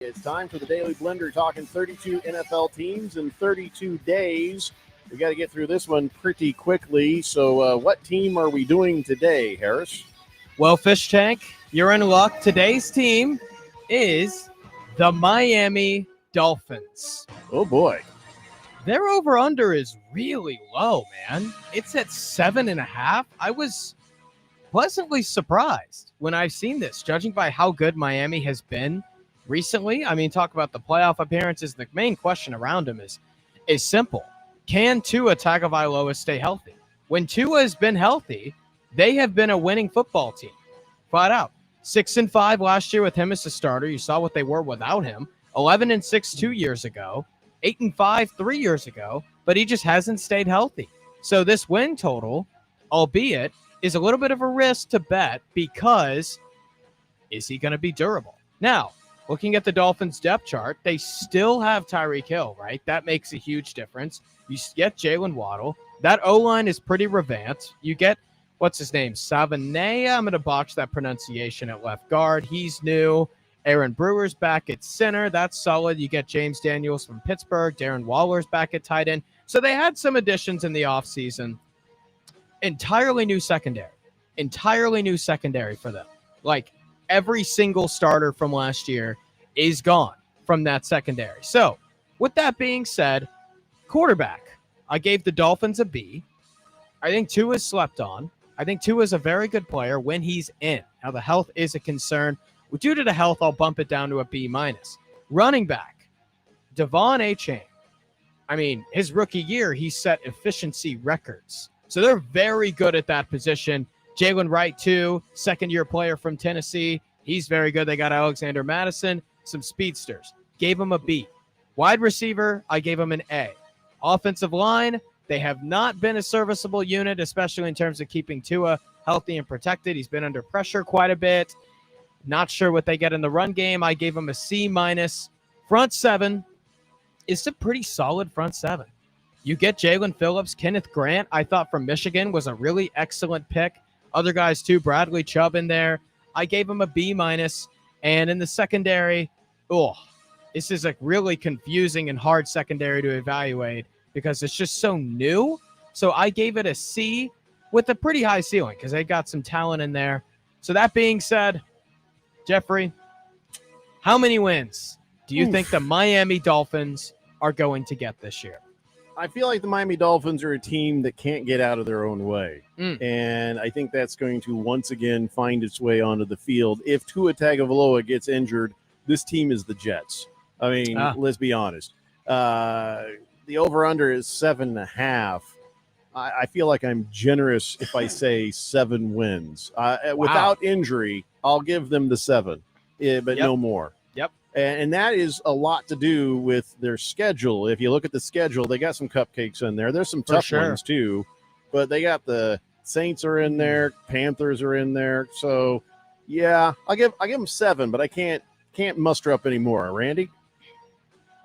It's time for the Daily Blender, talking 32 NFL teams in 32 days. We got to get through this one pretty quickly. So what team are we doing today, Harris? Well, Fish Tank, you're in luck. Today's team is the Miami Dolphins. Oh, boy. Their over-under is really low, man. It's at 7.5. I was pleasantly surprised when I've seen this, judging by how good Miami has been recently. I mean, talk about the playoff appearances. The main question around him is simple. Can Tua Tagovailoa stay healthy? When Tua has been healthy, they have been a winning football team, flat out. 6-5 last year with him as the starter. You saw what they were without him. 11-6 2 years ago. 8-5 3 years ago. But he just hasn't stayed healthy. So this win total, albeit, is a little bit of a risk to bet because is he going to be durable? Now, looking at the Dolphins depth chart, they still have Tyreek Hill, right? That makes a huge difference. You get Jalen Waddle. That O-line is pretty revamped. You get, what's his name? Savanea. I'm going to botch that pronunciation at left guard. He's new. Aaron Brewer's back at center. That's solid. You get James Daniels from Pittsburgh. Darren Waller's back at tight end. So they had some additions in the offseason. Entirely new secondary. Entirely new secondary for them. Like, every single starter from last year is gone from that secondary. So, with that being said, quarterback, I gave the Dolphins a B. I think Tua's slept on. I think Tua's a very good player when he's in. Now, the health is a concern. Due to the health, I'll bump it down to a B-. Running back, Devon Achane. I mean, his rookie year, he set efficiency records. So they're very good at that position. Jalen Wright, too, second-year player from Tennessee. He's very good. They got Alexander Madison, some speedsters. Gave him a B. Wide receiver, I gave him an A. Offensive line, they have not been a serviceable unit, especially in terms of keeping Tua healthy and protected. He's been under pressure quite a bit. Not sure what they get in the run game. I gave him a C-. Front seven is a pretty solid front seven. You get Jalen Phillips, Kenneth Grant, I thought from Michigan was a really excellent pick. Other guys too, Bradley Chubb in there. I gave him a B-. And in the secondary, this is a really confusing and hard secondary to evaluate because it's just so new. So I gave it a C with a pretty high ceiling because they got some talent in there. So that being said, Jeffrey, how many wins do you think the Miami Dolphins are going to get this year? I feel like the Miami Dolphins are a team that can't get out of their own way. And I think that's going to once again find its way onto the field. If Tua Tagovailoa gets injured, this team is the Jets. I mean, let's be honest. The over-under is 7.5. I feel like I'm generous if I say 7 wins. Without injury, I'll give them the 7, but no more. And that is a lot to do with their schedule. If you look at the schedule, they got some cupcakes in there. There's some tough ones too, but they got the Saints are in there, Panthers are in there. So, yeah, I give them 7, but I can't muster up any more. Randy,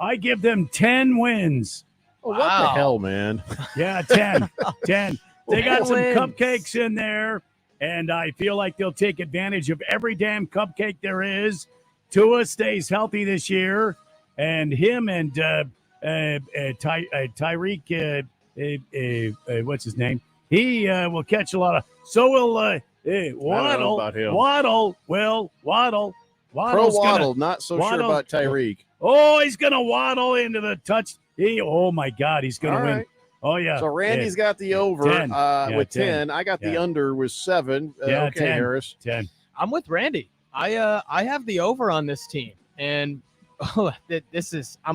I give them 10 wins. Oh, what the hell, man? Yeah, 10. 10. They got some cupcakes in there, and I feel like they'll take advantage of every damn cupcake there is. Tua stays healthy this year, and him and Tyreek, what's his name? He will catch a lot of. So will Waddle. Waddle. Pro Waddle, not so sure about Tyreek. Oh, he's going to waddle into the touch. Oh, my God, he's going to win. Right. Oh, yeah. So Randy's got the over 10. With 10. I got the under with 7. Okay, 10. Harris. 10. I'm with Randy. I have the over on this team, and I'm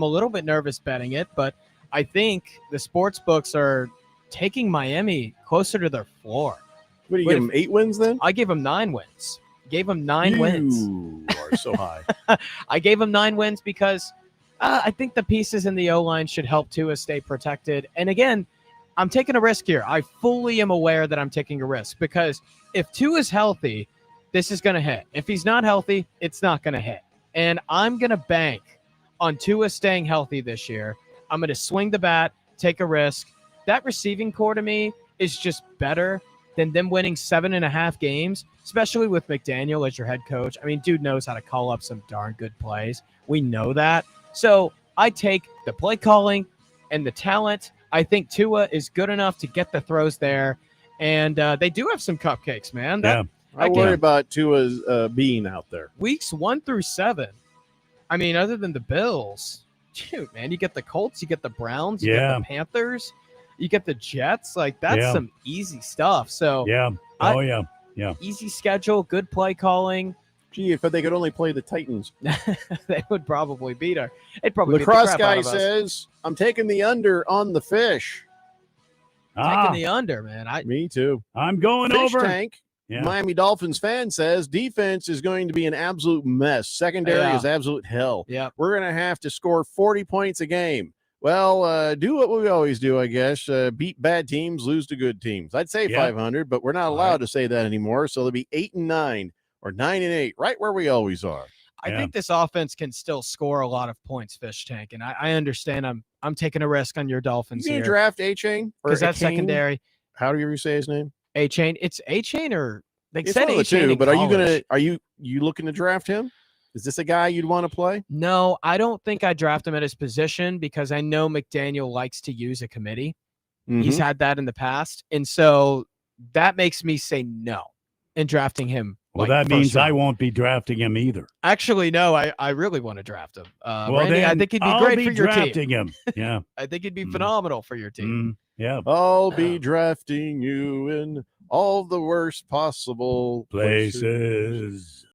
a little bit nervous betting it, but I think the sports books are taking Miami closer to their floor. What do you give them, 8 wins then? I gave them 9 wins. Gave them 9 wins. You are so high. I gave them 9 wins because I think the pieces in the O-line should help Tua stay protected. And again, I'm taking a risk here. I fully am aware that I'm taking a risk because if Tua is healthy, this is going to hit. If he's not healthy, it's not going to hit. And I'm going to bank on Tua staying healthy this year. I'm going to swing the bat, take a risk. That receiving core to me is just better than them winning 7.5 games, especially with McDaniel as your head coach. I mean, dude knows how to call up some darn good plays. We know that. So I take the play calling and the talent. I think Tua is good enough to get the throws there. And they do have some cupcakes, man. I worry about Tua's being out there. Weeks 1 through 7. I mean, other than the Bills, shoot, man, you get the Colts, you get the Browns, you get the Panthers, you get the Jets. Like, that's some easy stuff. So, easy schedule, good play calling. Gee, if they could only play the Titans, they would probably beat her. They'd probably Lacrosse guy says, "I'm taking the under on the fish." Taking the under, man. Me too. I'm going fish over. Tank. Yeah. Miami Dolphins fan says defense is going to be an absolute mess. Secondary is absolute hell. Yeah, we're going to have to score 40 points a game. Well, do what we always do, I guess. Beat bad teams, lose to good teams. I'd say 500, but we're not allowed to say that anymore. So they'll be 8-9 or 9-8, right where we always are. I think this offense can still score a lot of points, Fish Tank, and I understand. I'm taking a risk on your Dolphins here. You draft A-Chain because that's secondary. How do you say his name? A-Chain. It's A-Chain or they it's said A-Chain. But are you looking to draft him? Is this a guy you'd want to play? No, I don't think I draft him at his position because I know McDaniel likes to use a committee. Mm-hmm. He's had that in the past. And so that makes me say no in drafting him. Well, that means I won't be drafting him either. Actually, no, I really want to draft him. Randy, I think he'd be great for your team. Drafting him. Yeah. I think he'd be phenomenal for your team. Yeah. I'll be drafting you in all the worst possible places.